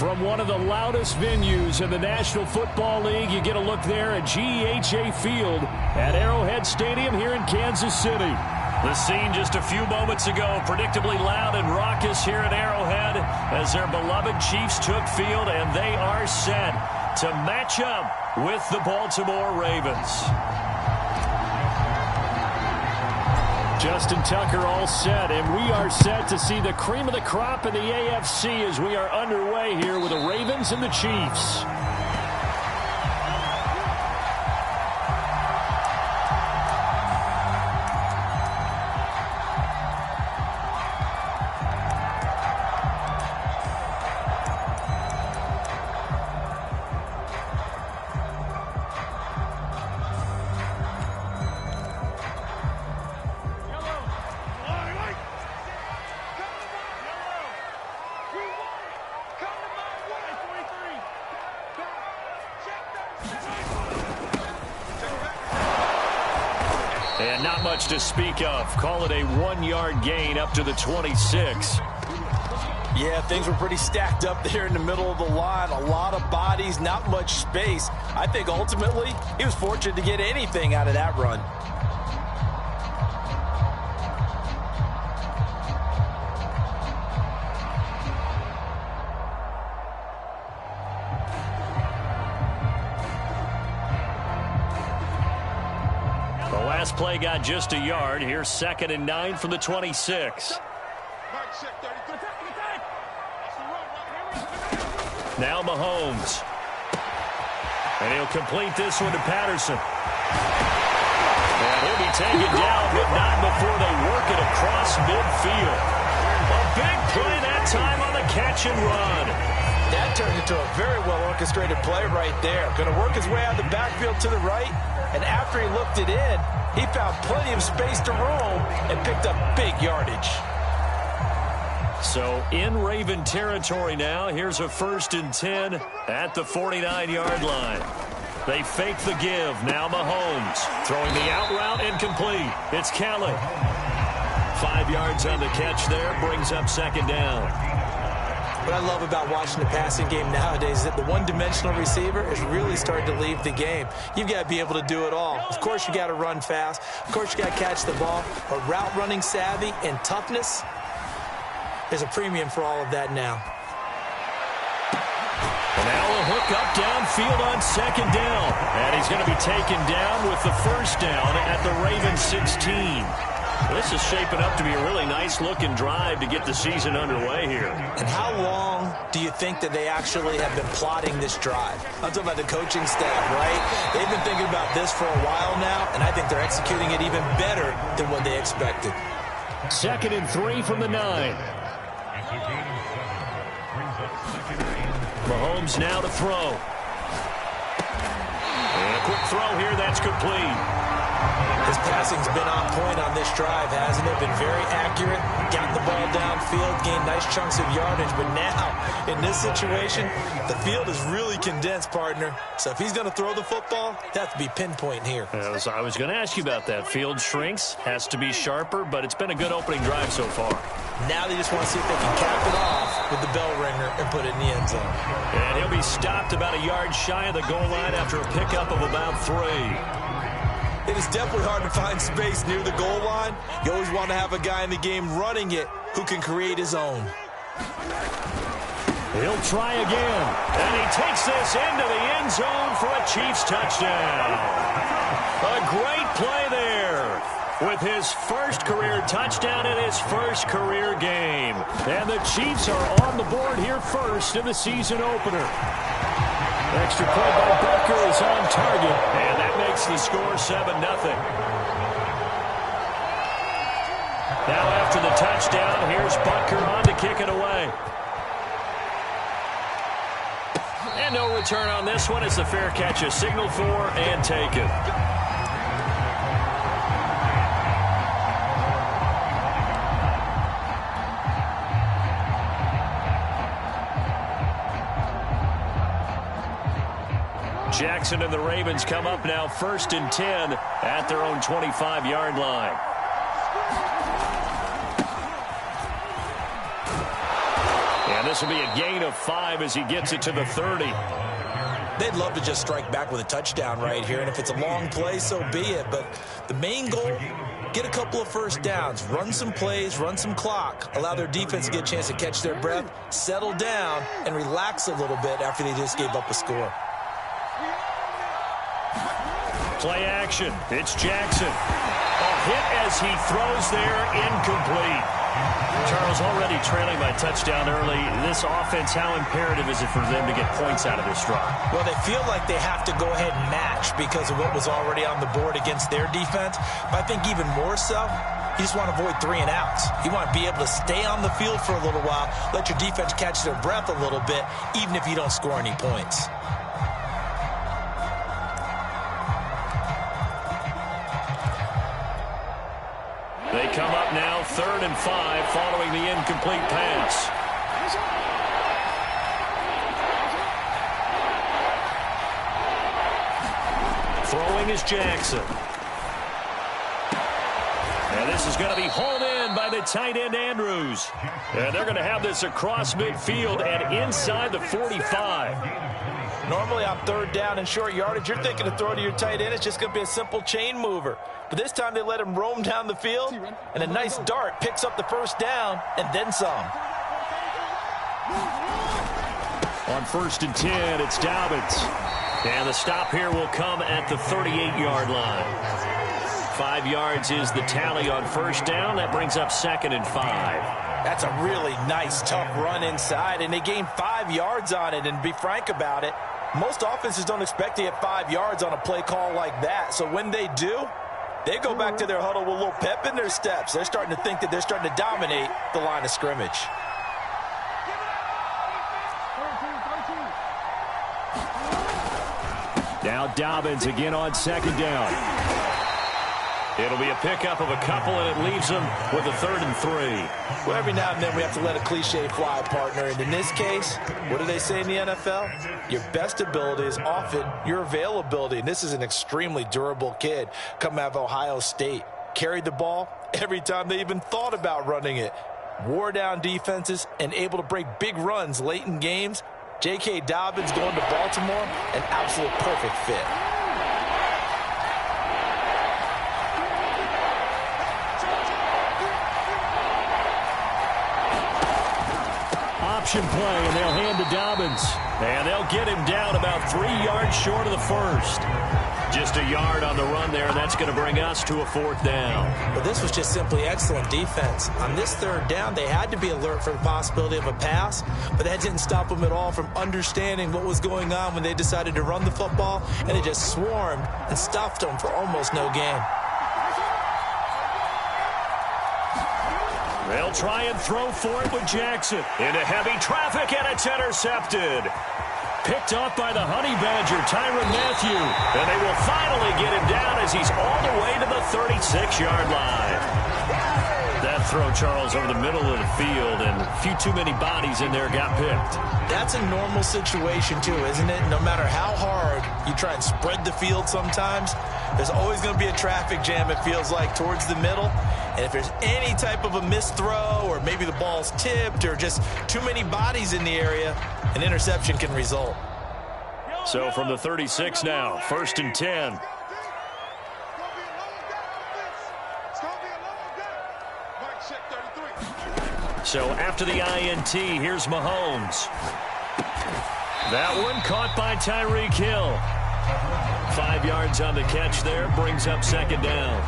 From one of the loudest venues in the National Football League, you get a look there at GEHA Field at Arrowhead Stadium here in Kansas City. The scene just a few moments ago, predictably loud and raucous here at Arrowhead as their beloved Chiefs took field, and they are set to match up with the Baltimore Ravens. Justin Tucker all set, and we are set to see the cream of the crop in the AFC as we are underway here with the Ravens and the Chiefs. And not much to speak of. Call it a 1-yard gain up to the 26. Yeah, things were pretty stacked up there in the middle of the line. A lot of bodies, not much space. I think ultimately he was fortunate to get anything out of that run. Play got just a yard. Here's 2nd and 9 from the 26. Now Mahomes. And he'll complete this one to Patterson. And he'll be taken down, but not before they work it across midfield. A big play that time on the catch and run. That turned into a very well-orchestrated play right there. Going to work his way out of the backfield to the right, and after he looked it in, he found plenty of space to roam and picked up big yardage. So in Raven territory now, here's a 1st and 10 at the 49-yard line. They fake the give. Now Mahomes throwing the out route incomplete. It's Kelly. 5 yards on the catch there, brings up 2nd down. What I love about watching the passing game nowadays is that the one-dimensional receiver is really starting to leave the game. You've got to be able to do it all. Of course, you got to run fast. Of course, you got to catch the ball. But route running savvy and toughness, there's a premium for all of that now. Now a hook up downfield on 2nd down. And he's going to be taken down with the 1st down at the Ravens 16. This is shaping up to be a really nice-looking drive to get the season underway here. And how long do you think that they actually have been plotting this drive? I'm talking about the coaching staff, right? They've been thinking about this for a while now, and I think they're executing it even better than what they expected. 2nd and 3 from the 9. Mahomes now to throw. And a quick throw here, that's complete. His passing's been on point on this drive, hasn't it? Been very accurate, got the ball downfield, gained nice chunks of yardage. But now, in this situation, the field is really condensed, partner. So if he's going to throw the football, it has to be pinpoint here. I was going to ask you about that. Field shrinks, has to be sharper, but it's been a good opening drive so far. Now they just want to see if they can cap it off with the bell ringer and put it in the end zone. And he'll be stopped about a yard shy of the goal line after a pickup of about 3. It is definitely hard to find space near the goal line. You always want to have a guy in the game running it who can create his own. He'll try again. And he takes this into the end zone for a Chiefs touchdown. A great play there with his first career touchdown in his first career game. And the Chiefs are on the board here first in the season opener. Extra point by Butker is on target, and that makes the score 7-0. Now after the touchdown, here's Butker on to kick it away. And no return on this one as the fair catch is signaled for and taken. Jackson and the Ravens come up now 1st and 10 at their own 25-yard line. And this will be a gain of 5 as he gets it to the 30. They'd love to just strike back with a touchdown right here, and if it's a long play, so be it. But the main goal, get a couple of first downs, run some plays, run some clock, allow their defense to get a chance to catch their breath, settle down, and relax a little bit after they just gave up a score. Play action. It's Jackson. A hit as he throws there, incomplete. Charles, already trailing by touchdown early. This offense, how imperative is it for them to get points out of this drive? Well, they feel like they have to go ahead and match because of what was already on the board against their defense. But I think even more so, you just want to avoid 3 and outs. You want to be able to stay on the field for a little while, let your defense catch their breath a little bit, even if you don't score any points. They come up now 3rd and 5 following the incomplete pass. Throwing is Jackson. And this is going to be hauled in by the tight end Andrews. And they're going to have this across midfield and inside the 45. Normally on 3rd down and short yardage, you're thinking to throw to your tight end. It's just going to be a simple chain mover. But this time they let him roam down the field, and a nice dart picks up the first down and then some. On 1st and 10, it's Dobbins. And the stop here will come at the 38-yard line. 5 yards is the tally on 1st down. That brings up 2nd and 5. That's a really nice, tough run inside, and they gained 5 yards on it. And to be frank about it, most offenses don't expect to get 5 yards on a play call like that. So when they do, they go back to their huddle with a little pep in their steps. They're starting to think that they're starting to dominate the line of scrimmage. Now Dobbins again on 2nd down. It'll be a pickup of a couple, and it leaves them with a 3rd and 3. Well, every now and then we have to let a cliche fly, partner. And in this case, what do they say in the NFL? Your best ability is often your availability. And this is an extremely durable kid coming out of Ohio State. Carried the ball every time they even thought about running it. Wore down defenses and able to break big runs late in games. J.K. Dobbins going to Baltimore, an absolute perfect fit. Option play, and they'll hand to Dobbins. And they'll get him down about 3 yards short of the first. Just a yard on the run there, and that's going to bring us to a 4th down. Well, this was just simply excellent defense. On this 3rd down, they had to be alert for the possibility of a pass, but that didn't stop them at all from understanding what was going on when they decided to run the football, and they just swarmed and stuffed them for almost no gain. They'll try and throw for it with Jackson. Into heavy traffic, and it's intercepted. Picked off by the Honey Badger, Tyrann Mathieu. And they will finally get him down as he's all the way to the 36-yard line. That throw, Charles, over the middle of the field, and a few too many bodies in there got picked. That's a normal situation, too, isn't it? No matter how hard you try and spread the field sometimes, there's always going to be a traffic jam, it feels like, towards the middle. And if there's any type of a missed throw, or maybe the ball's tipped, or just too many bodies in the area, an interception can result. So from the 36 now, 1st and 10. So after the INT, here's Mahomes. That one caught by Tyreek Hill. 5 yards on the catch there, brings up 2nd down.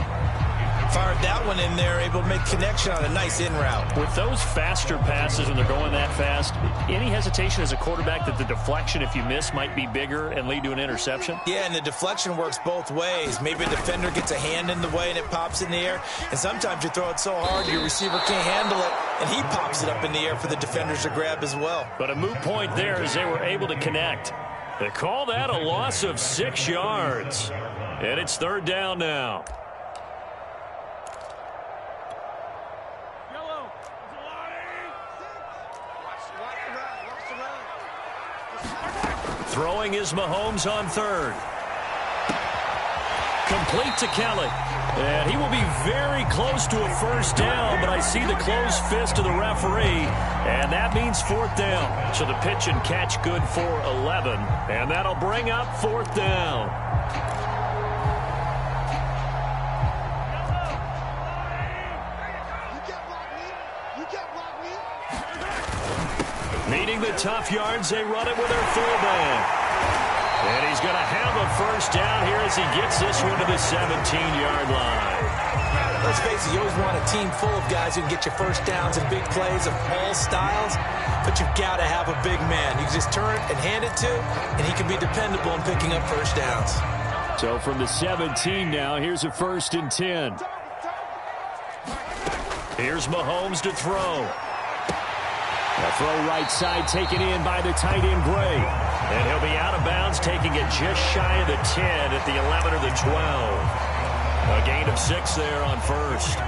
Fired that one in there, able to make connection on a nice in route. With those faster passes when they're going that fast, any hesitation as a quarterback that the deflection, if you miss, might be bigger and lead to an interception? Yeah, and the deflection works both ways. Maybe a defender gets a hand in the way and it pops in the air, and sometimes you throw it so hard your receiver can't handle it, and he pops it up in the air for the defenders to grab as well. But a moot point there as they were able to connect. They call that a loss of 6 yards. And it's 3rd down now. Throwing is Mahomes on 3rd. Complete to Kelly. And he will be very close to a first down, but I see the closed fist of the referee, and that means fourth down. So the pitch and catch good for 11, and that'll bring up fourth down. Needing the tough yards, they run it with their fullback. And he's going to have a first down here as he gets this one to the 17-yard line. Let's face it, you always want a team full of guys who can get you first downs and big plays of all styles, but you've got to have a big man. You can just turn and hand it to, and he can be dependable in picking up first downs. So from the 17 now, here's a 1st and 10. Here's Mahomes to throw. The throw right side taken in by the tight end Gray. And he'll be out of bounds, taking it just shy of the 10 at the 11 or the 12. A gain of 6 there on first.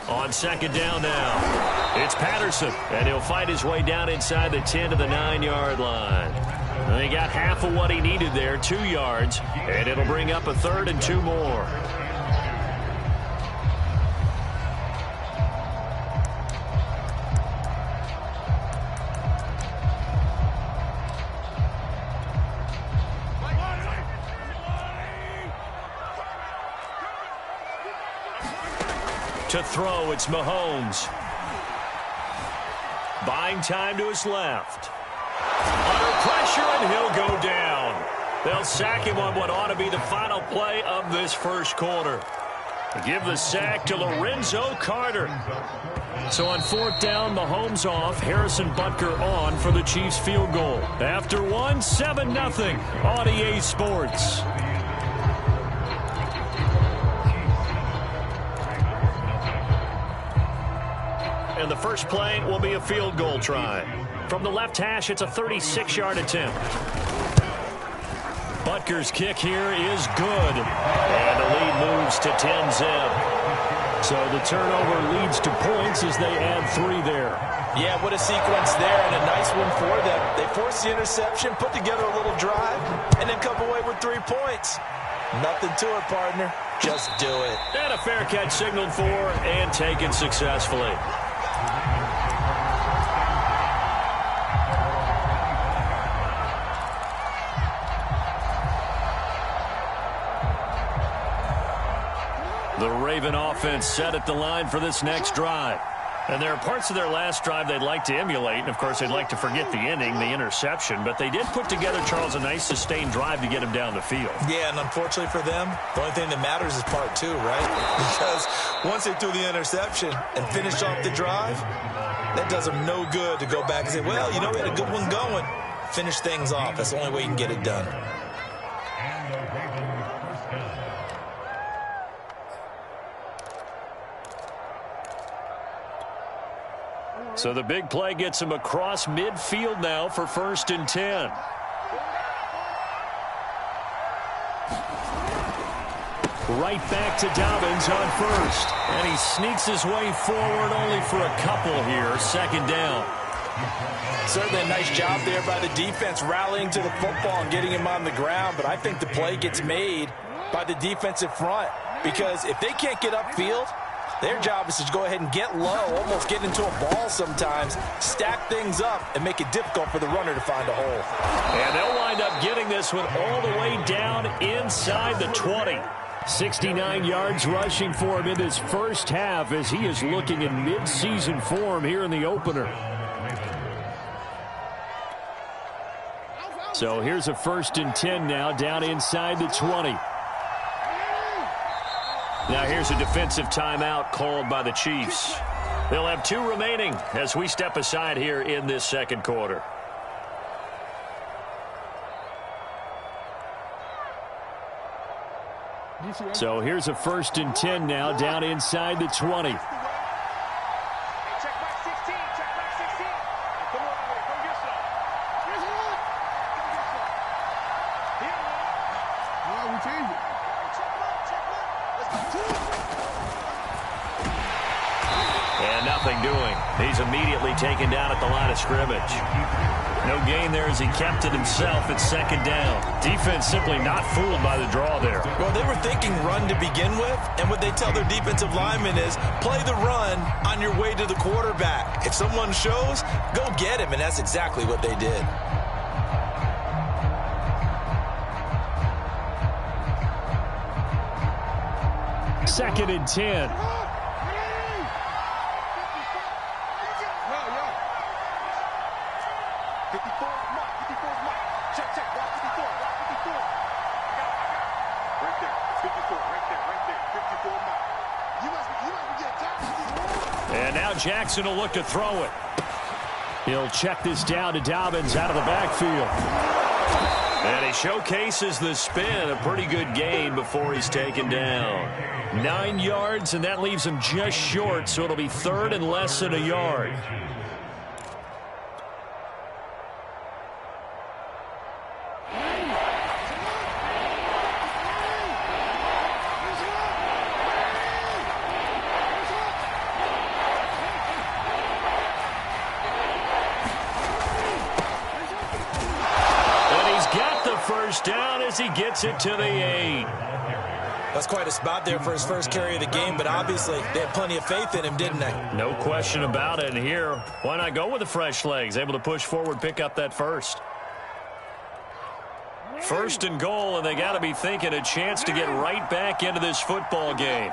On second down now, it's Patterson, and he'll fight his way down inside the 10 to the 9-yard line. And he got half of what he needed there, 2 yards, and it'll bring up a 3rd and 2 more. To throw, it's Mahomes. Buying time to his left. Under pressure, and he'll go down. They'll sack him on what ought to be the final play of this first quarter. Give the sack to Lorenzo Carter. So on 4th down, Mahomes off, Harrison Butker on for the Chiefs field goal. After one, 7-0 on EA Sports. And the first play will be a field goal try. From the left hash, it's a 36-yard attempt. Butker's kick here is good. And the lead moves to 10-zip. So the turnover leads to points as they add 3 there. Yeah, what a sequence there, and a nice one for them. They forced the interception, put together a little drive, and then come away with 3 points. Nothing to it, partner. Just do it. And a fair catch signaled for and taken successfully. The Raven offense set at the line for this next drive. And there are parts of their last drive they'd like to emulate. And, of course, they'd like to forget the inning, the interception. But they did put together, Charles, a nice sustained drive to get him down the field. Yeah, and unfortunately for them, the only thing that matters is part 2, right? Because once they threw the interception and finished off the drive, that does them no good to go back and say, well, you know, we had a good one going. Finish things off. That's the only way you can get it done. So the big play gets him across midfield now for 1st and 10. Right back to Dobbins on first. And he sneaks his way forward only for a couple here. 2nd down. Certainly a nice job there by the defense rallying to the football and getting him on the ground. But I think the play gets made by the defensive front. Because if they can't get upfield, their job is to go ahead and get low, almost get into a ball sometimes, stack things up, and make it difficult for the runner to find a hole. And they'll wind up getting this one all the way down inside the 20. 69 yards rushing for him in this first half as he is looking in mid-season form here in the opener. So here's a 1st and 10 now down inside the 20. Now here's a defensive timeout called by the Chiefs. They'll have 2 remaining as we step aside here in this second quarter. So here's a 1st and 10 now down inside the 20. nothing doing. He's immediately taken down at the line of scrimmage. No gain there as he kept it himself at second down. Defense simply not fooled by the draw there. Well, they were thinking run to begin with, and what they tell their defensive linemen is play the run on your way to the quarterback. If someone shows, go get him, and that's exactly what they did. Second and 10. And now Jackson will look to throw it. He'll check this down to Dobbins out of the backfield. And he showcases the spin. A pretty good gain before he's taken down. 9 yards, and that leaves him just short, so it'll be third and less than a yard. First down as he gets it to the 8. That's quite a spot there for his first carry of the game, but obviously they had plenty of faith in him, didn't they? No question about it. And here, why not go with the fresh legs? Able to push forward, pick up that first. First and goal, and they got to be thinking a chance to get right back into this football game.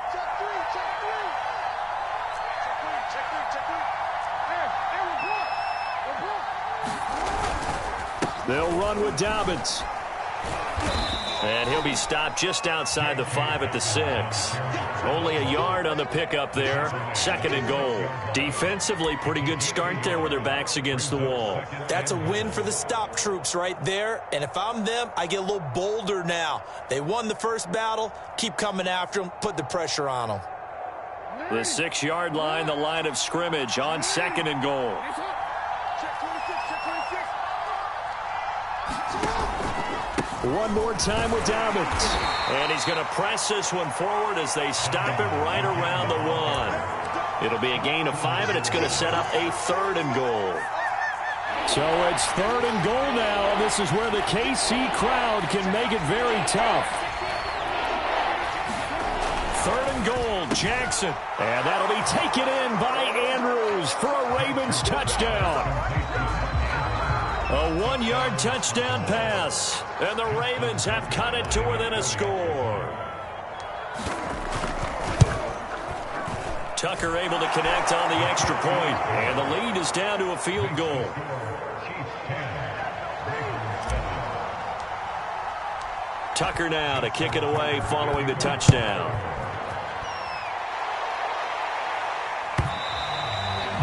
They'll run with Dobbins. And he'll be stopped just outside the 5 at the 6. Only a yard on the pickup there. Second and goal. Defensively, pretty good start there with their backs against the wall. That's a win for the stop troops right there. And if I'm them, I get a little bolder now. They won the first battle. Keep coming after them. Put the pressure on them. The 6-yard line, the line of scrimmage on second and goal. One more time with Dobbins. And he's going to press this one forward as they stop it right around the 1. It'll be a gain of 5, and it's going to set up a third and goal. So it's third and goal now, and this is where the KC crowd can make it very tough. Third and goal, Jackson. And that'll be taken in by Andrews for a Ravens touchdown. A 1-yard touchdown pass, and the Ravens have cut it to within a score. Tucker able to connect on the extra point, and the lead is down to a field goal. Tucker now to kick it away following the touchdown.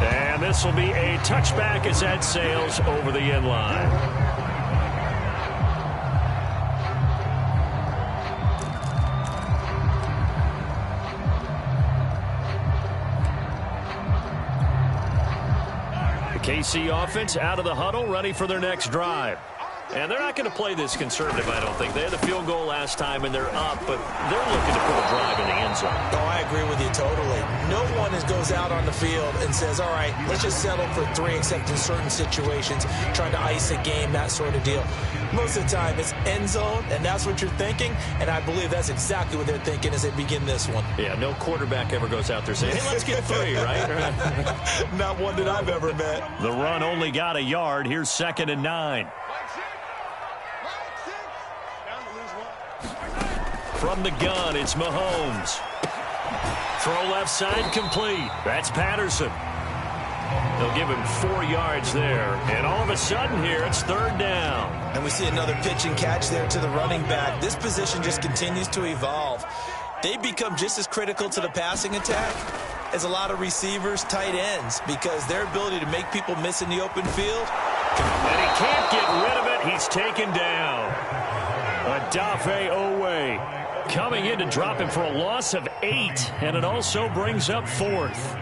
And this will be a touchback as that sails over the end line. The KC offense out of the huddle, ready for their next drive. And they're not going to play this conservative, I don't think. They had the field goal last time, and they're up, but they're looking to put a drive in the end zone. Oh, I agree with you totally. No one goes out on the field and says, all right, let's just settle for 3, except in certain situations, trying to ice a game, that sort of deal. Most of the time, it's end zone, and that's what you're thinking, and I believe that's exactly what they're thinking as they begin this one. Yeah, no quarterback ever goes out there saying, hey, let's get 3, right? Not one that I've ever met. The run only got a yard. Here's second and 9. From the gun, it's Mahomes. Throw left side complete. That's Patterson. They'll give him 4 yards there. And all of a sudden here, it's third down. And we see another pitch and catch there to the running back. This position just continues to evolve. They become just as critical to the passing attack as a lot of receivers, tight ends, because their ability to make people miss in the open field. And he can't get rid of it. He's taken down. Odafe Owe coming in to drop him for a loss of 8, and it also brings up 4th.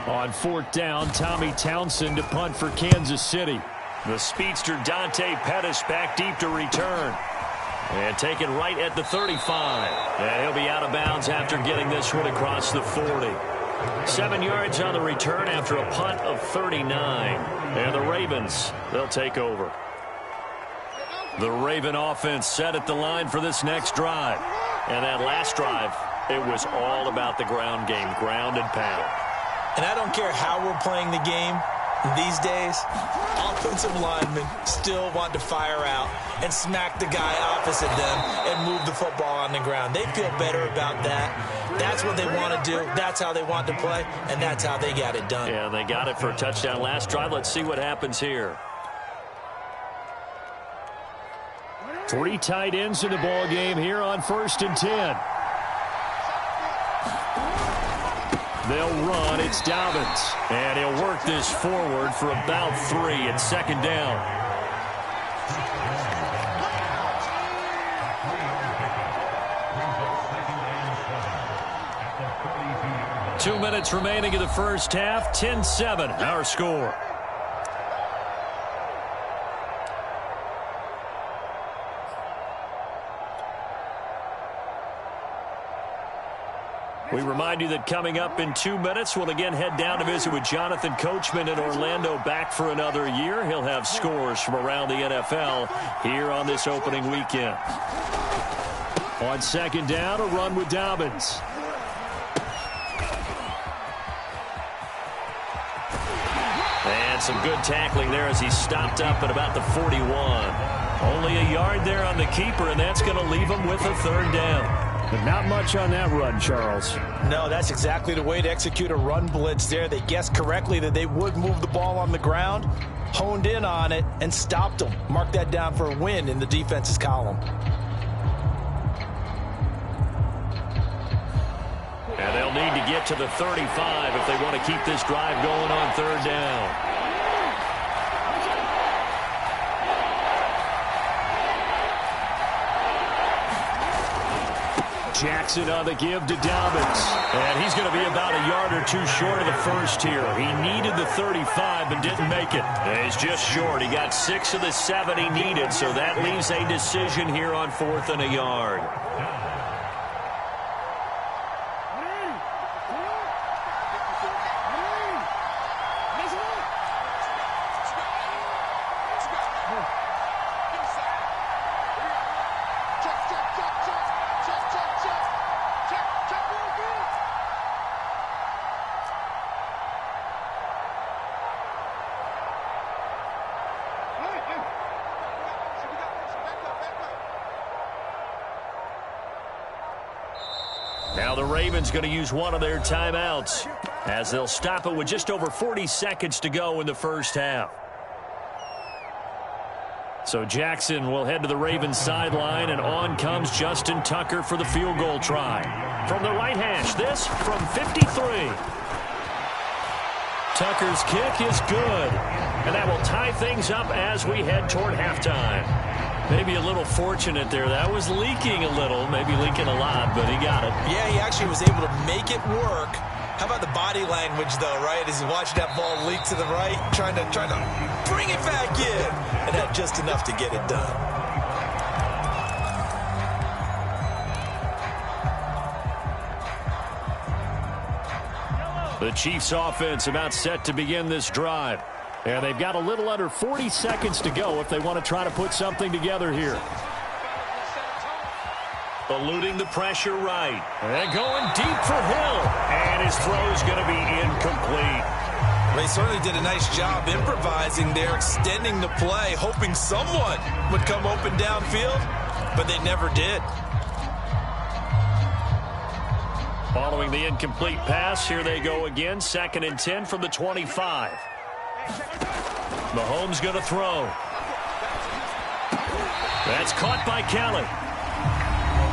On 4th down, Tommy Townsend to punt for Kansas City. The speedster Dante Pettis back deep to return. And taken right at the 35. And he'll be out of bounds after getting this one across the 40. 7 yards on the return after a punt of 39. And the Ravens, they'll take over. The Raven offense set at the line for this next drive. And that last drive, it was all about the ground game, ground and pound. And I don't care how we're playing the game these days, offensive linemen still want to fire out and smack the guy opposite them and move the football on the ground. They feel better about that. That's what they want to do. That's how they want to play, and that's how they got it done. Yeah, they got it for a touchdown last drive. Let's see what happens here. 3 tight ends in the ball game here on 1st and 10. They'll run. It's Dobbins. And he'll work this forward for about 3 at 2nd down. Two minutes remaining in the first half. 10-7, our score. We remind you that coming up in 2 minutes, we'll again head down to visit with Jonathan Coachman in Orlando, back for another year. He'll have scores from around the NFL here on this opening weekend. On 2nd down, a run with Dobbins. And some good tackling there as he stopped up at about the 41. Only a yard there on the keeper, and that's going to leave him with a 3rd down. But not much on that run, Charles. No, that's exactly the way to execute a run blitz there. They guessed correctly that they would move the ball on the ground, honed in on it, and stopped them. Mark that down for a win in the defense's column. And they'll need to get to the 35 if they want to keep this drive going on 3rd down. Jackson on the give to Dobbins. And he's going to be about a yard or 2 short of the first here. He needed the 35 but didn't make it. And he's just short. He got 6 of the 7 he needed, so that leaves a decision here on 4th and a yard. Now the Ravens going to use one of their timeouts as they'll stop it with just over 40 seconds to go in the first half. So Jackson will head to the Ravens sideline, and on comes Justin Tucker for the field goal try. From the right hash, this from 53. Tucker's kick is good, and that will tie things up as we head toward halftime. Maybe a little fortunate there. That was leaking a little, maybe leaking a lot, but he got it. Yeah, he actually was able to make it work. How about the body language, though, right? As he watched that ball leak to the right, trying to bring it back in, and had just enough to get it done. The Chiefs offense about set to begin this drive. And they've got a little under 40 seconds to go if they want to try to put something together here. Eluding the pressure right. And going deep for Hill. And his throw's going to be incomplete. They certainly did a nice job improvising there, extending the play, hoping someone would come open downfield, but they never did. Following the incomplete pass, here they go again. 2nd and 10 from the 25. Mahomes going to throw. That's caught by Kelly.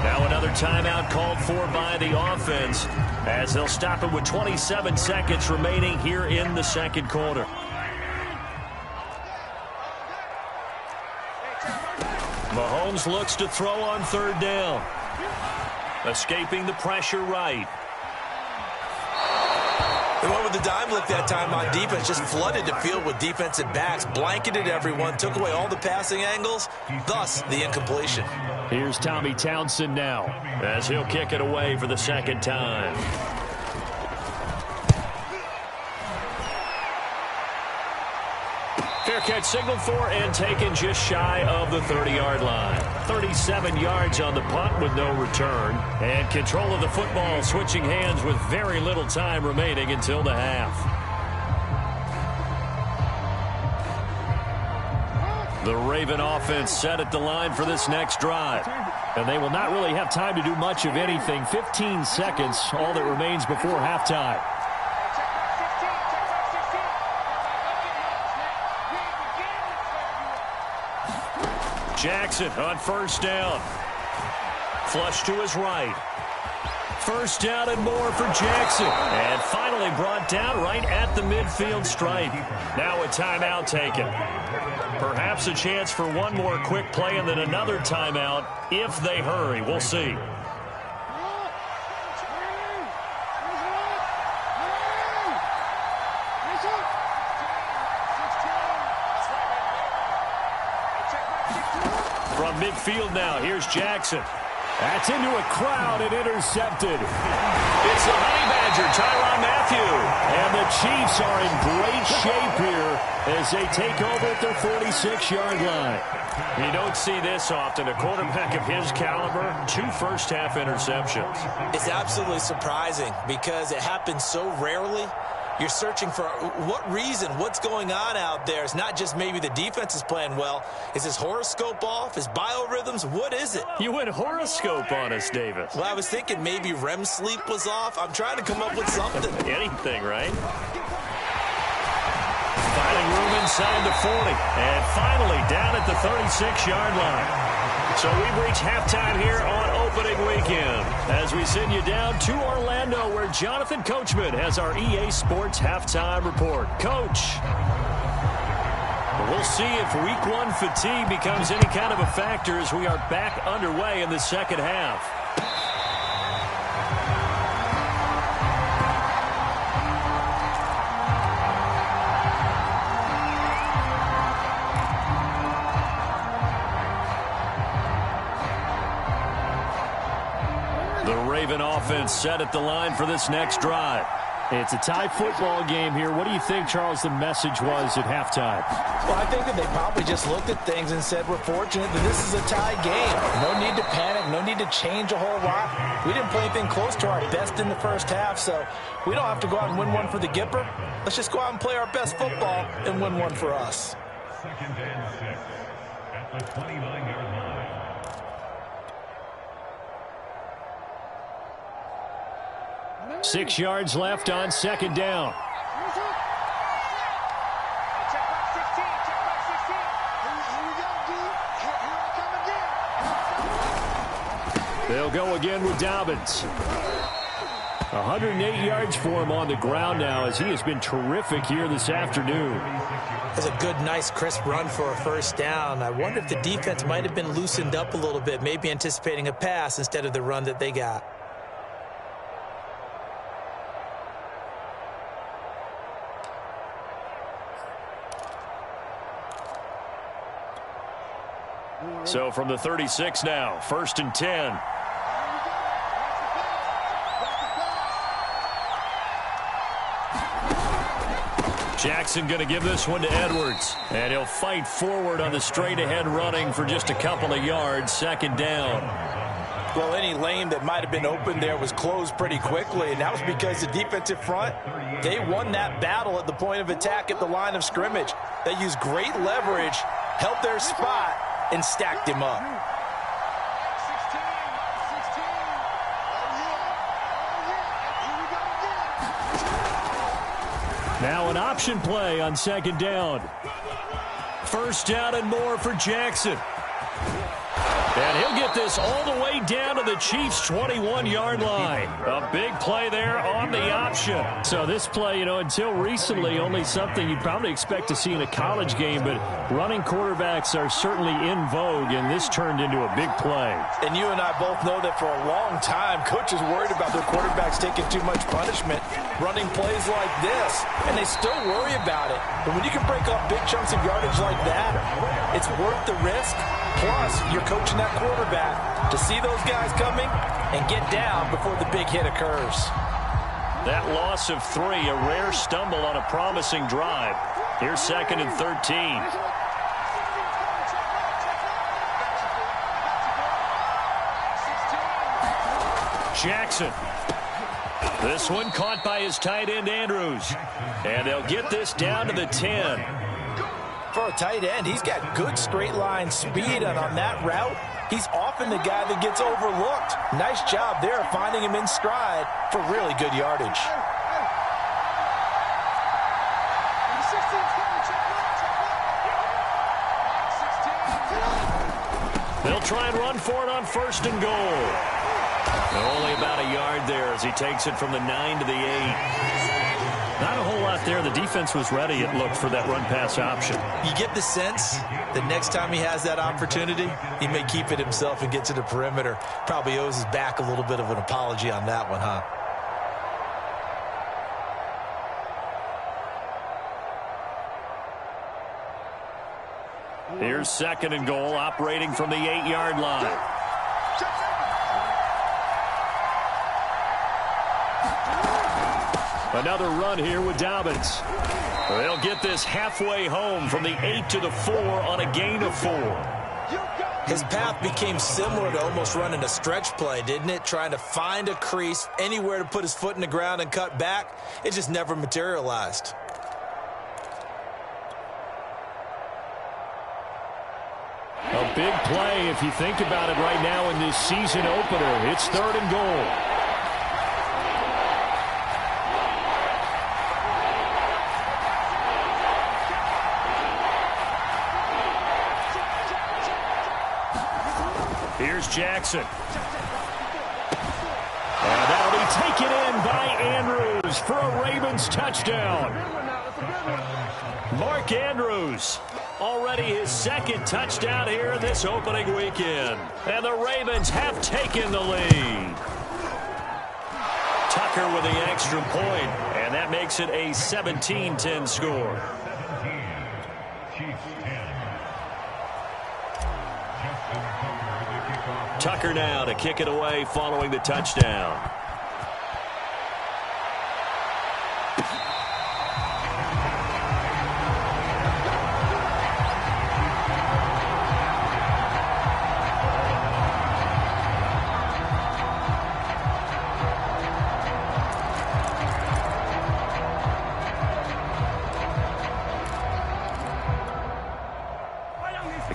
Now another timeout called for by the offense as they'll stop it with 27 seconds remaining here in the second quarter. Mahomes looks to throw on 3rd down. Escaping the pressure right. They went with the dime look that time on defense, just flooded the field with defensive backs, blanketed everyone, took away all the passing angles, thus the incompletion. Here's Tommy Townsend now as he'll kick it away for the 2nd time. fair catch signaled for and taken just shy of the 30-yard line. 37 yards on the punt with no return. And control of the football switching hands with very little time remaining until the half. The Raven offense set at the line for this next drive. And they will not really have time to do much of anything. 15 seconds, all that remains before halftime. Jackson on first down. Flush to his right. First down and more for Jackson. And finally brought down right at the midfield stripe. Now a timeout taken. Perhaps a chance for one more quick play and then another timeout if they hurry. We'll see. From midfield now, here's Jackson. That's into a crowd and intercepted. It's the Honey Badger, Tyrann Mathieu. And the Chiefs are in great shape here as they take over at their 46-yard line. You don't see this often. A quarterback of his caliber, 2 first-half interceptions. It's absolutely surprising because it happens so rarely. You're searching for what reason, what's going on out there. It's not just maybe the defense is playing well. Is his horoscope off? His biorhythms? What is it? You went horoscope on us, Davis. Well, I was thinking maybe REM sleep was off. I'm trying to come up with something. Anything, right? Finding room inside the 40. And finally down at the 36-yard line. So we've reached halftime here on opening weekend as we send you down to Orlando where Jonathan Coachman has our EA Sports halftime report. Coach, we'll see if week 1 fatigue becomes any kind of a factor as we are back underway in the second half. The Raven offense set at the line for this next drive. It's a tie football game here. What do you think, Charles, the message was at halftime? Well, I think that they probably just looked at things and said, we're fortunate that this is a tie game. No need to panic. No need to change a whole lot. We didn't play anything close to our best in the first half, so we don't have to go out and win one for the Gipper. Let's just go out and play our best football and win one for us. 2nd and 6 at the 29-yard line. 6 yards left on 2nd down. They'll go again with Dobbins. 108 yards for him on the ground now as he has been terrific here this afternoon. That's a good, nice, crisp run for a first down. I wonder if the defense might have been loosened up a little bit, maybe anticipating a pass instead of the run that they got. So from the 36 now, 1st and 10. Jackson going to give this one to Edwards. And he'll fight forward on the straight-ahead running for just a couple of yards. 2nd down. Well, any lane that might have been open there was closed pretty quickly, and that was because the defensive front, they won that battle at the point of attack at the line of scrimmage. They used great leverage, held their spot, and stacked him up. Now an option play on 2nd down. 1st down and more for Jackson. And he'll get this all the way down to the Chiefs' 21-yard line. A big play there on the option. So this play, until recently, only something you'd probably expect to see in a college game, but running quarterbacks are certainly in vogue, and this turned into a big play. And you and I both know that for a long time, coaches worried about their quarterbacks taking too much punishment, running plays like this, and they still worry about it. But when you can break up big chunks of yardage like that, it's worth the risk. Plus, you're coaching that quarterback to see those guys coming and get down before the big hit occurs. That loss of 3, a rare stumble on a promising drive. Here's 2nd and 13. Jackson. This one caught by his tight end, Andrews. And they'll get this down to the 10. For a tight end, he's got good straight line speed, and on that route, he's often the guy that gets overlooked. Nice job there finding him in stride for really good yardage. They'll try and run for it on 1st and goal. Only about a yard there as he takes it from the 9 to the 8. Not a whole lot there. The defense was ready, it looked, for that run-pass option. You get the sense that next time he has that opportunity, he may keep it himself and get to the perimeter. Probably owes his back a little bit of an apology on that one, huh? Here's 2nd and goal, operating from the 8-yard line. Another run here with Dobbins. They'll get this halfway home from the 8 to the 4 on a gain of 4. His path became similar to almost running a stretch play, didn't it? Trying to find a crease, anywhere to put his foot in the ground and cut back. It just never materialized. A big play if you think about it right now in this season opener. It's 3rd and goal. Here's Jackson. And that'll be taken in by Andrews for a Ravens touchdown. Mark Andrews, already his 2nd touchdown here in this opening weekend. And the Ravens have taken the lead. Tucker with the extra point, and that makes it a 17-10 score. Tucker now to kick it away following the touchdown.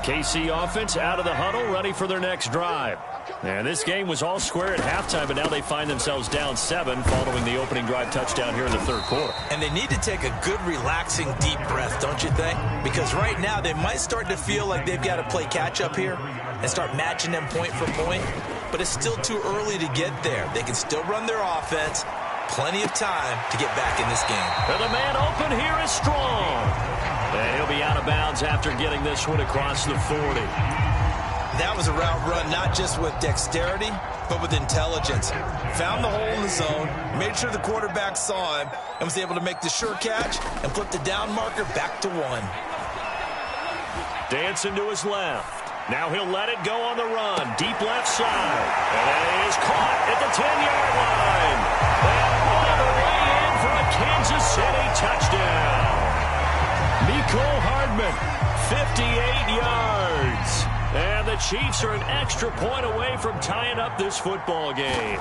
KC offense out of the huddle, ready for their next drive. And this game was all square at halftime, but now they find themselves down 7 following the opening drive touchdown here in the 3rd quarter. And they need to take a good, relaxing, deep breath, don't you think? Because right now they might start to feel like they've got to play catch-up here and start matching them point for point. But it's still too early to get there. They can still run their offense. Plenty of time to get back in this game. And the man open here is Strong. And he'll be out of bounds after getting this one across the 40. That was a route run not just with dexterity, but with intelligence. Found the hole in the zone, made sure the quarterback saw him, and was able to make the sure catch and put the down marker back to 1. Dancing to his left. Now he'll let it go on the run. Deep left side. And it is caught at the 10-yard line. And all the way in for a Kansas City touchdown. Mecole Hardman, 58 yards. And the Chiefs are an extra point away from tying up this football game.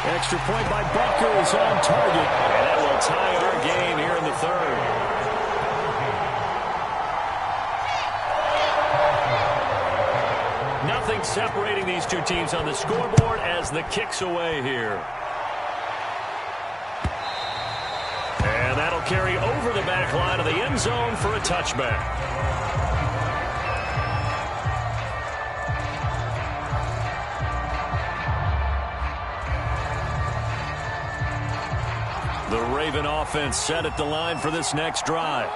Extra point by Butker is on target. And that will tie our game here in the 3rd. Nothing separating these two teams on the scoreboard as the kick's away here. And that'll carry over the back line of the end zone for a touchback. The Raven offense set at the line for this next drive.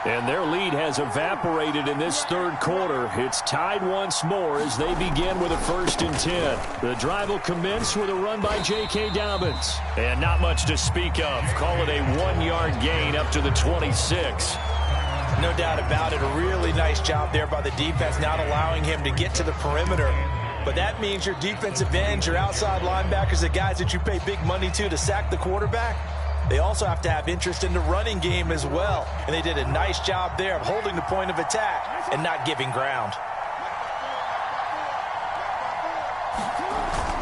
And their lead has evaporated in this 3rd quarter. It's tied once more as they begin with a 1st and 10. The drive will commence with a run by J.K. Dobbins. And not much to speak of. Call it a 1-yard gain up to the 26. No doubt about it. A really nice job there by the defense, not allowing him to get to the perimeter. But that means your defensive ends, your outside linebackers, the guys that you pay big money to sack the quarterback, They also have to have interest in the running game as well. And they did a nice job there of holding the point of attack and not giving ground.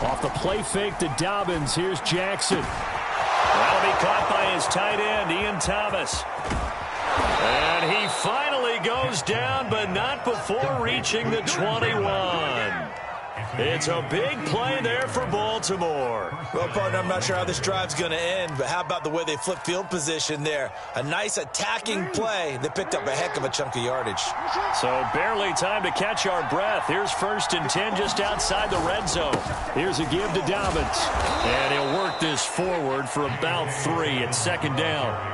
Off the play fake to Dobbins. Here's Jackson. That'll be caught by his tight end, Ian Thomas. And he finally goes down, but not before reaching the 21. It's a big play there for Baltimore. Well, partner, I'm not sure how this drive's going to end, but how about the way they flip field position there? A nice attacking play that picked up a heck of a chunk of yardage. So barely time to catch our breath. Here's 1st and 10 just outside the red zone. Here's a give to Dobbins. And he'll work this forward for about 3 at 2nd down.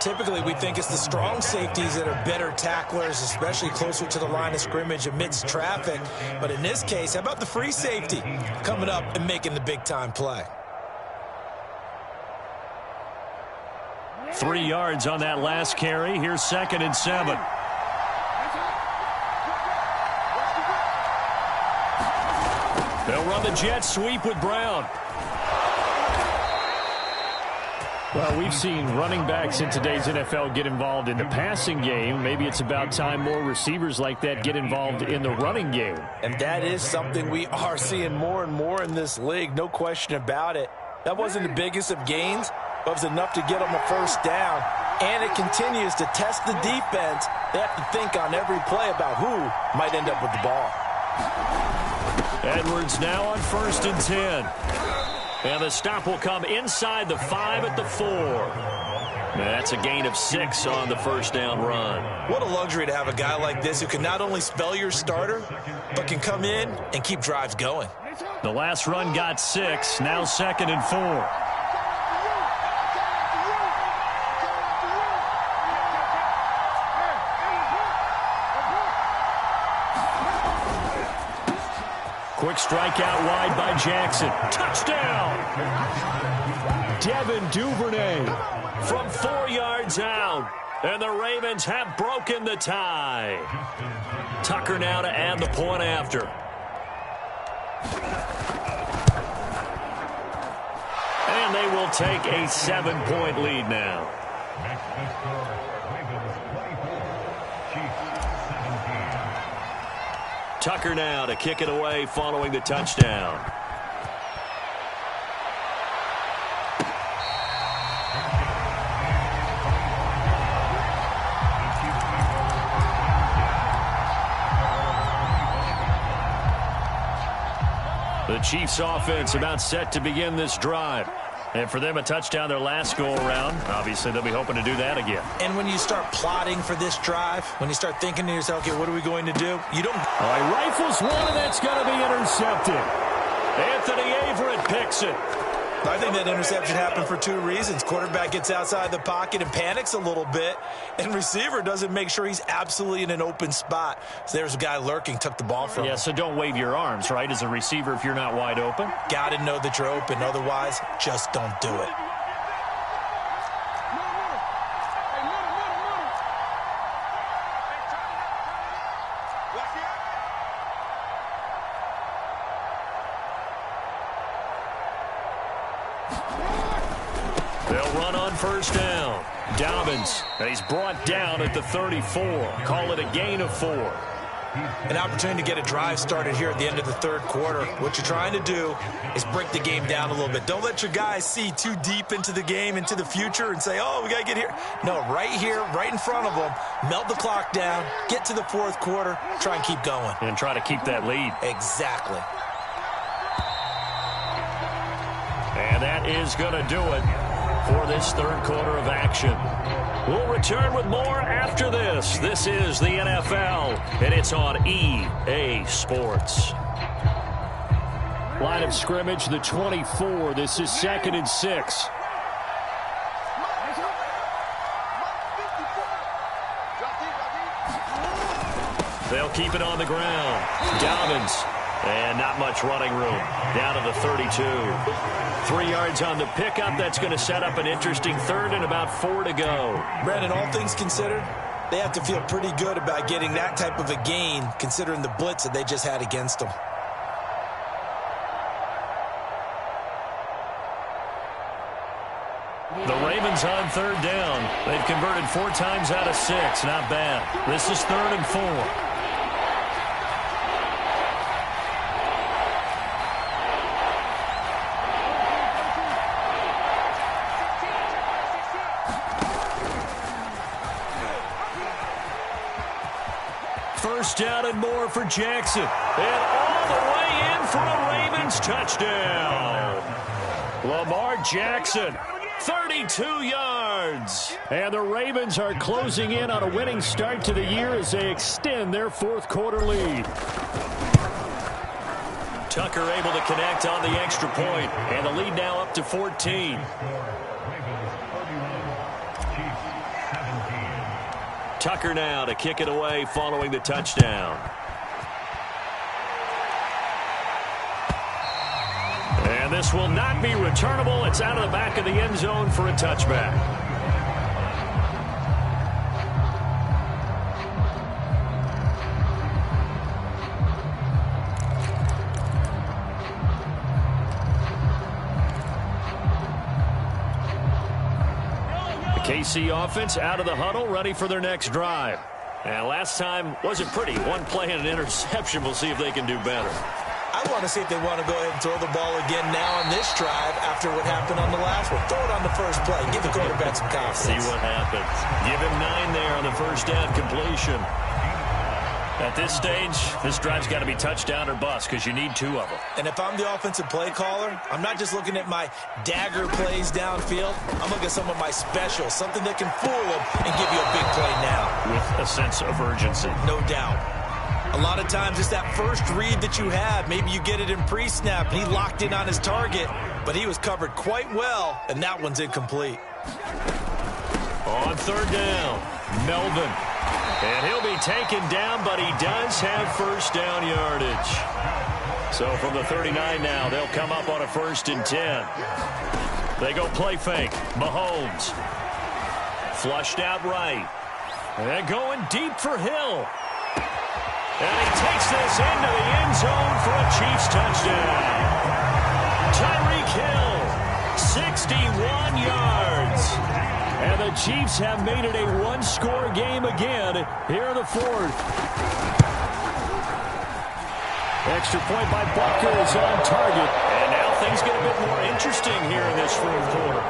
Typically, we think it's the strong safeties that are better tacklers, especially closer to the line of scrimmage amidst traffic. But in this case, how about the free safety coming up and making the big-time play? 3 yards on that last carry. Here's 2nd and 7. They'll run the jet sweep with Brown. Well, we've seen running backs in today's NFL get involved in the passing game. Maybe it's about time more receivers like that get involved in the running game. And that is something we are seeing more and more in this league, no question about it. That wasn't the biggest of gains, but it was enough to get them a 1st down. And it continues to test the defense. They have to think on every play about who might end up with the ball. Edwards now on 1st and 10. And the stop will come inside the 5 at the 4. That's a gain of 6 on the 1st down run. What a luxury to have a guy like this who can not only spell your starter, but can come in and keep drives going. The last run got 6, now 2nd and 4. Quick strike out wide by Jackson. Touchdown! Devin Duvernay from 4 yards out. And the Ravens have broken the tie. Tucker now to add the point after. And they will take a 7-point lead now. Tucker now to kick it away following the touchdown. The Chiefs offense about set to begin this drive. And for them, a touchdown their last go-around. Obviously, they'll be hoping to do that again. And when you start plotting for this drive, when you start thinking to yourself, okay, what are we going to do? You don't... All right, rifles one, and that's going to be intercepted. Anthony Averett picks it. I think that interception happened for 2 reasons. Quarterback gets outside the pocket and panics a little bit, and receiver doesn't make sure he's absolutely in an open spot. So there's a guy lurking, took the ball from him. Yeah, so don't wave your arms, right, as a receiver if you're not wide open. Got to know that you're open. Otherwise, just don't do it. They'll run on 1st down. Dobbins, and he's brought down at the 34. Call it a gain of 4. An opportunity to get a drive started here at the end of the 3rd quarter. What you're trying to do is break the game down a little bit. Don't let your guys see too deep into the game, into the future, and say, oh, we got to get here. No, right here, right in front of them, melt the clock down, get to the 4th quarter, try and keep going. And try to keep that lead. Exactly. And that is going to do it for this 3rd quarter of action. We'll return with more after this. This is the NFL, and it's on EA Sports. Line of scrimmage, the 24. This is 2nd and 6. They'll keep it on the ground. Dobbins. And not much running room. Down to the 32. 3 yards on the pickup. That's going to set up an interesting 3rd and about 4 to go. Brandon, all things considered, they have to feel pretty good about getting that type of a gain, considering the blitz that they just had against them. The Ravens on third down. They've converted 4 times out of 6. Not bad. This is 3rd and 4. First down and more for Jackson. And all the way in for a Ravens touchdown. Lamar Jackson, 32 yards. And the Ravens are closing in on a winning start to the year as they extend their 4th quarter lead. Tucker able to connect on the extra point, and the lead now up to 14. Tucker now to kick it away following the touchdown. And this will not be returnable. It's out of the back of the end zone for a touchback. KC offense out of the huddle, ready for their next drive. And last time wasn't pretty. One play and an interception. We'll see if they can do better. I want to see if they want to go ahead and throw the ball again now on this drive after what happened on the last one. Throw it on the first play. Give the quarterback some confidence. See what happens. Give him 9 there on the first down completion. At this stage, this drive's got to be touchdown or bust because you need 2 of them. And if I'm the offensive play caller, I'm not just looking at my dagger plays downfield. I'm looking at some of my specials, something that can fool them and give you a big play now. With a sense of urgency. No doubt. A lot of times it's that first read that you have. Maybe you get it in pre-snap, and he locked in on his target, but he was covered quite well, and that one's incomplete. On third down, Melvin. And he'll be taken down, but he does have first down yardage. So from the 39 now, they'll come up on a 1st and 10. They go play fake. Mahomes. Flushed out right. And going deep for Hill. And he takes this into the end zone for a Chiefs touchdown. Tyreek Hill, 61 yards. And the Chiefs have made it a 1-score game again here in the 4th. Extra point by Butker is on target. And now things get a bit more interesting here in this 4th quarter.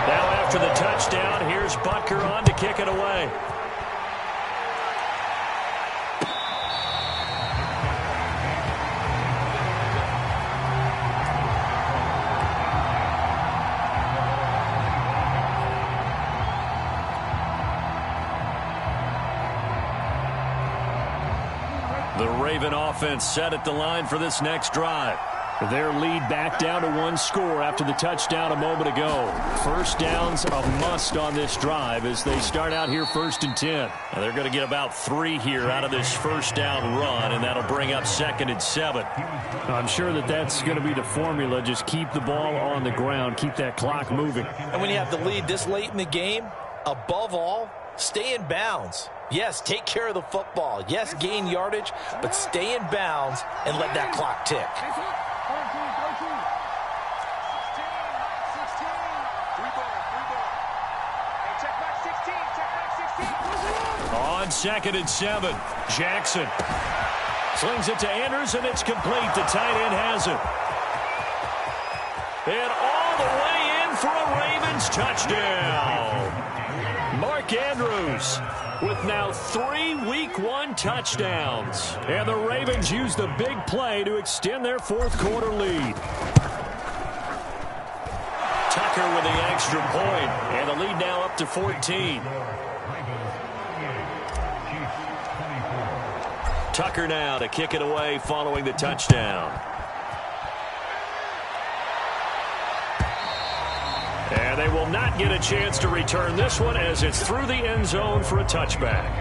Now after the touchdown, here's Butker on to kick it away. The Raven offense set at the line for this next drive. Their lead back down to 1 score after the touchdown a moment ago. First down's a must on this drive as they start out here 1st and 10. And they're going to get about 3 here out of this first down run, and that'll bring up 2nd and 7. I'm sure that that's going to be the formula. Just keep the ball on the ground. Keep that clock moving. And when you have the lead this late in the game, above all, stay in bounds. Yes, take care of the football. Yes, gain yardage, but stay in bounds and let that clock tick. On 2nd and 7, Jackson slings it to Andrews, and it's complete. The tight end has it. And all the way in for a Ravens touchdown. Mark Andrews with now 3 Week 1 touchdowns. And the Ravens use the big play to extend their 4th quarter lead. Tucker with the extra point, and the lead now up to 14. Tucker now to kick it away following the touchdown. And they will not get a chance to return this one as it's through the end zone for a touchback.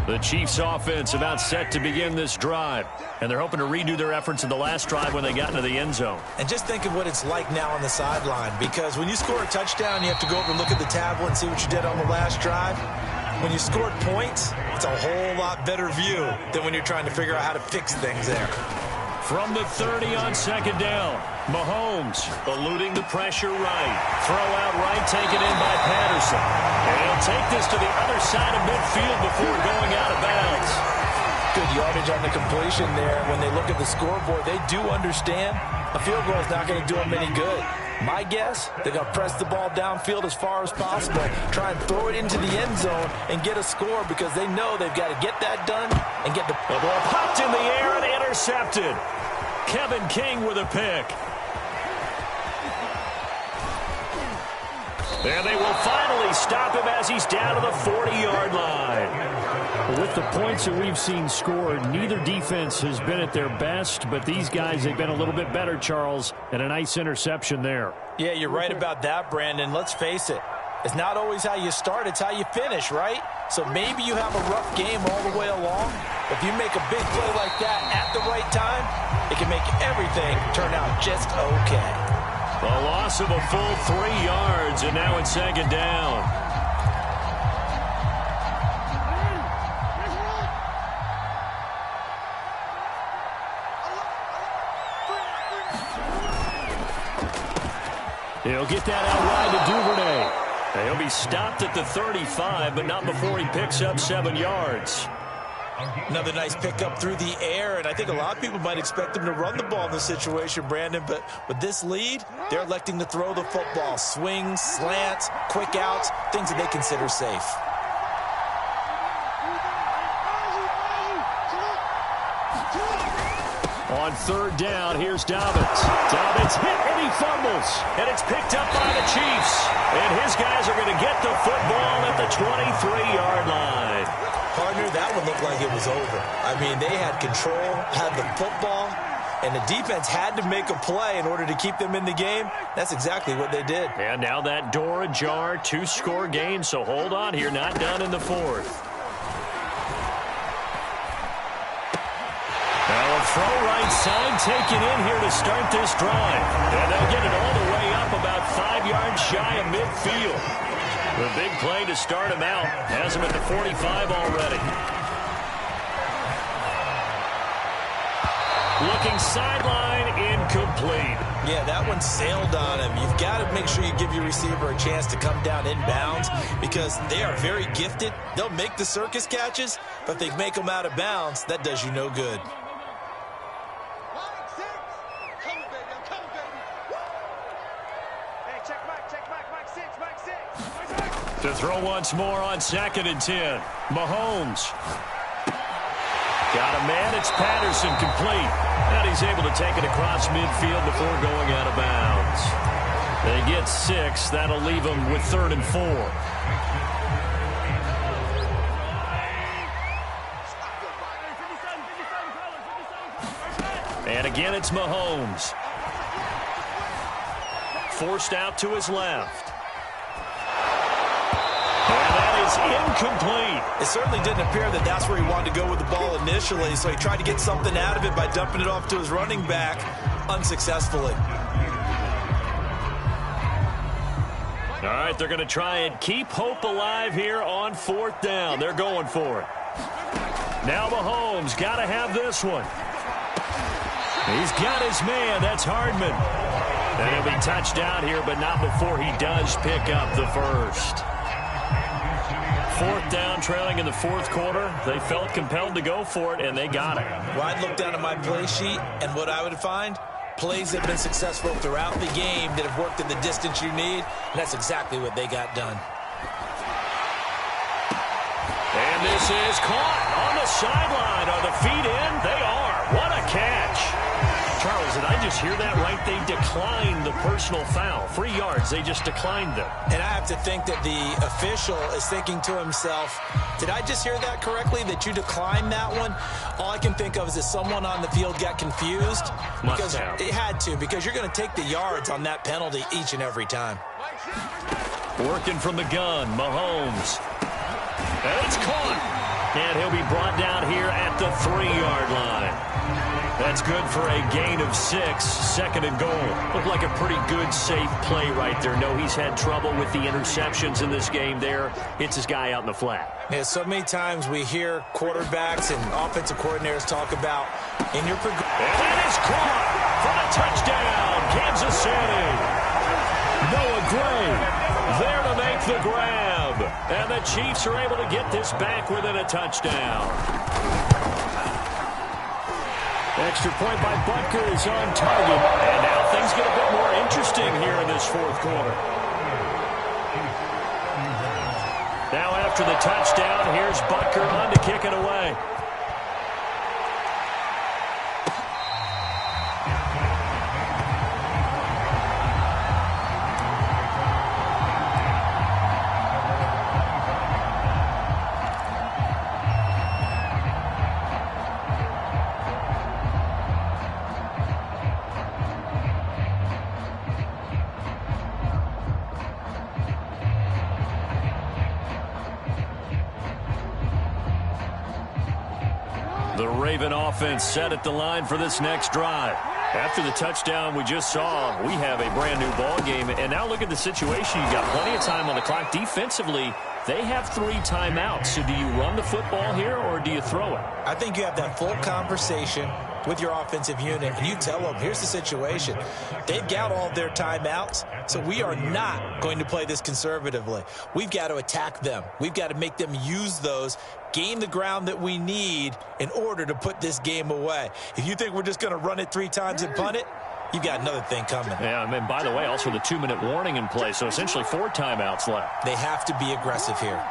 The Chiefs offense about set to begin this drive. And they're hoping to redo their efforts in the last drive when they got into the end zone. And just think of what it's like now on the sideline, because when you score a touchdown, you have to go over and look at the tablet and see what you did on the last drive. When you scored points, it's a whole lot better view than when you're trying to figure out how to fix things there. From the 30 on second down, Mahomes eluding the pressure right. Throw out right, taken in by Patterson. And he'll take this to the other side of midfield before going out of bounds. Good yardage on the completion there. When they look at the scoreboard, they do understand a field goal is not going to do them any good. My guess, they're going to press the ball downfield as far as possible, try and throw it into the end zone and get a score, because they know they've got to get that done and get the ball popped in the air and intercepted. Kevin King with a pick. And they will finally stop him as he's down to the 40-yard line. With the points that we've seen scored, neither defense has been at their best, but these guys have been a little bit better, Charles, and a nice interception there. Yeah, you're right about that, Brandon. Let's face it. It's not always how you start, it's how you finish, right? So maybe you have a rough game all the way along. If you make a big play like that at the right time, it can make everything turn out just okay. A loss of a full 3 yards, and now it's second down. He'll get that out wide to Duvernay. He'll be stopped at the 35, but not before he picks up 7 yards. Another nice pickup through the air, and I think a lot of people might expect him to run the ball in this situation, Brandon, but with this lead, they're electing to throw the football. Swings, slants, quick outs, things that they consider safe. On third down, here's Dobbins. Dobbins hit and he fumbles. And it's picked up by the Chiefs. And his guys are going to get the football at the 23-yard line. Partner, that one looked like it was over. I mean, they had control, had the football, and the defense had to make a play in order to keep them in the game. That's exactly what they did. And now that door ajar, 2-score game, so hold on here, not done in the fourth. Now a throw right side taken in here to start this drive. And they'll get it all the way up about 5 yards shy of midfield. The big play to start him out has him at the 45 already. Looking sideline, incomplete. Yeah, that one sailed on him. You've got to make sure you give your receiver a chance to come down inbounds, because they are very gifted. They'll make the circus catches, but if they make them out of bounds, that does you no good. To throw once more on 2nd and 10. Mahomes. Got a man. It's Patterson, complete. And he's able to take it across midfield before going out of bounds. They get 6. That'll leave them with 3rd and 4. And again, it's Mahomes. Forced out to his left. Incomplete. It certainly didn't appear that that's where he wanted to go with the ball initially, so he tried to get something out of it by dumping it off to his running back unsuccessfully. All right, they're going to try and keep hope alive here on 4th down. They're going for it. Now Mahomes got to have this one. He's got his man. That's Hardman. And he'll be touched down here, but not before he does pick up the first. 4th down, trailing in the 4th quarter. They felt compelled to go for it, and they got it. Well, I'd look down at my play sheet, and what I would find, plays that have been successful throughout the game that have worked in the distance you need, and that's exactly what they got done. And this is caught on the sideline. Are the feet in? They are. What a catch. Charles, did I just hear that right? They declined the personal foul. 3 yards, they just declined them. And I have to think that the official is thinking to himself, did I just hear that correctly, that you declined that one? All I can think of is that someone on the field got confused. Must have. It had to, because you're going to take the yards on that penalty each and every time. Working from the gun, Mahomes. And it's caught. And he'll be brought down here at the 3-yard line. That's good for a gain of 6, 2nd and goal. Looked like a pretty good, safe play right there. No, he's had trouble with the interceptions in this game there. Hits his guy out in the flat. Yeah, so many times we hear quarterbacks and offensive coordinators talk about in your progression. And that is caught for a touchdown, Kansas City. Noah Gray there to make the grab. And the Chiefs are able to get this back within a touchdown. Extra point by Butker is on target. And now things get a bit more interesting here in this 4th quarter. Now after the touchdown, here's Butker on to kick it away. The Raven offense set at the line for this next drive. After the touchdown we just saw, we have a brand new ball game. And now look at the situation. You've got plenty of time on the clock. Defensively, they have 3 timeouts. So do you run the football here or do you throw it? I think you have that full conversation with your offensive unit, and you tell them, here's the situation. They've got all of their timeouts, so we are not going to play this conservatively. We've got to attack them. We've got to make them use those, gain the ground that we need in order to put this game away. If you think we're just going to run it 3 times and punt it, you've got another thing coming. Yeah, and by the way, also the 2-minute warning in play, so essentially 4 timeouts left. They have to be aggressive here.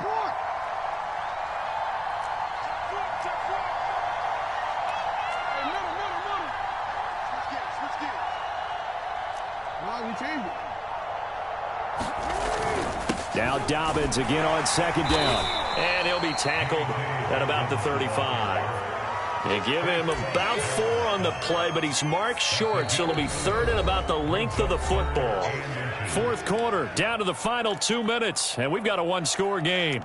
Now Dobbins again on 2nd down. And he'll be tackled at about the 35. They give him about 4 on the play, but he's marked short, so it'll be 3rd and about the length of the football. 4th quarter, down to the final 2 minutes, and we've got a 1-score game.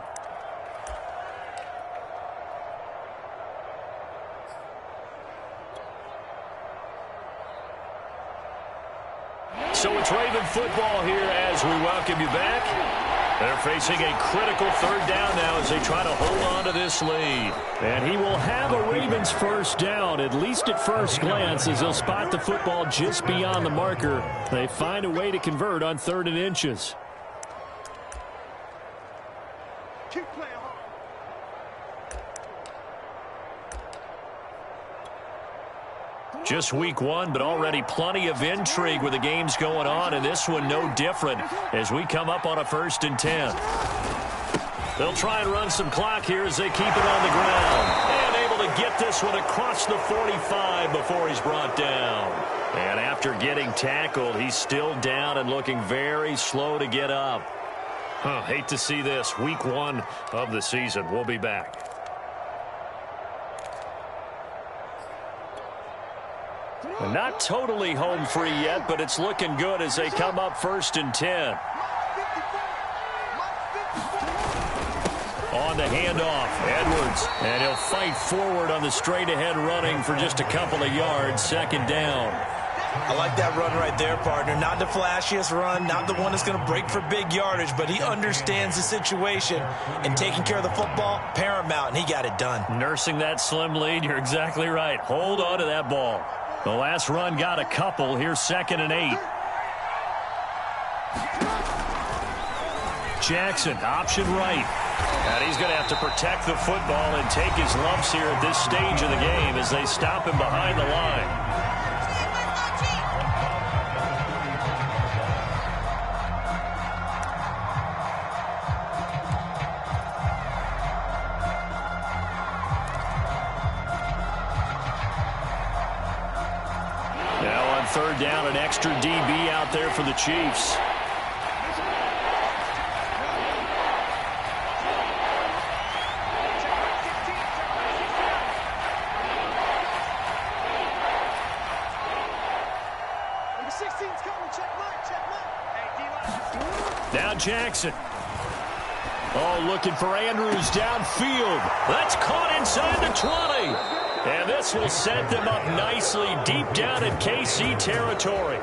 So it's Raven football here as we welcome you back. They're facing a critical 3rd down now as they try to hold on to this lead. And he will have a Ravens 1st down, at least at first glance, as they'll spot the football just beyond the marker. They find a way to convert on 3rd and inches. Keep playing hard. Just week 1, but already plenty of intrigue with the games going on, and this one no different as we come up on a 1st and 10. They'll try and run some clock here as they keep it on the ground. And able to get this one across the 45 before he's brought down. And after getting tackled, he's still down and looking very slow to get up. Hate to see this. Week 1 of the season. We'll be back. Not totally home free yet, but it's looking good as they come up 1st and 10. On the handoff, Edwards. And he'll fight forward on the straight-ahead running for just a couple of yards. 2nd down. I like that run right there, partner. Not the flashiest run, not the one that's going to break for big yardage, but he understands the situation, and taking care of the football, paramount, and he got it done. Nursing that slim lead, you're exactly right. Hold on to that ball. The last run got a couple. Here's 2nd and 8. Jackson, option right. And he's going to have to protect the football and take his lumps here at this stage of the game as they stop him behind the line. Now on 3rd down, an extra DB out there for the Chiefs. Now Jackson. Oh, looking for Andrews downfield. That's caught inside the 20. And this will set them up nicely deep down in KC territory.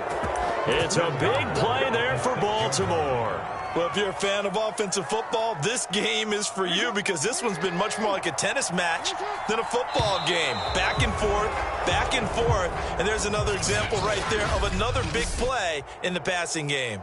It's a big play there for Baltimore. Well, if you're a fan of offensive football, this game is for you because this one's been much more like a tennis match than a football game. Back and forth, and there's another example right there of another big play in the passing game.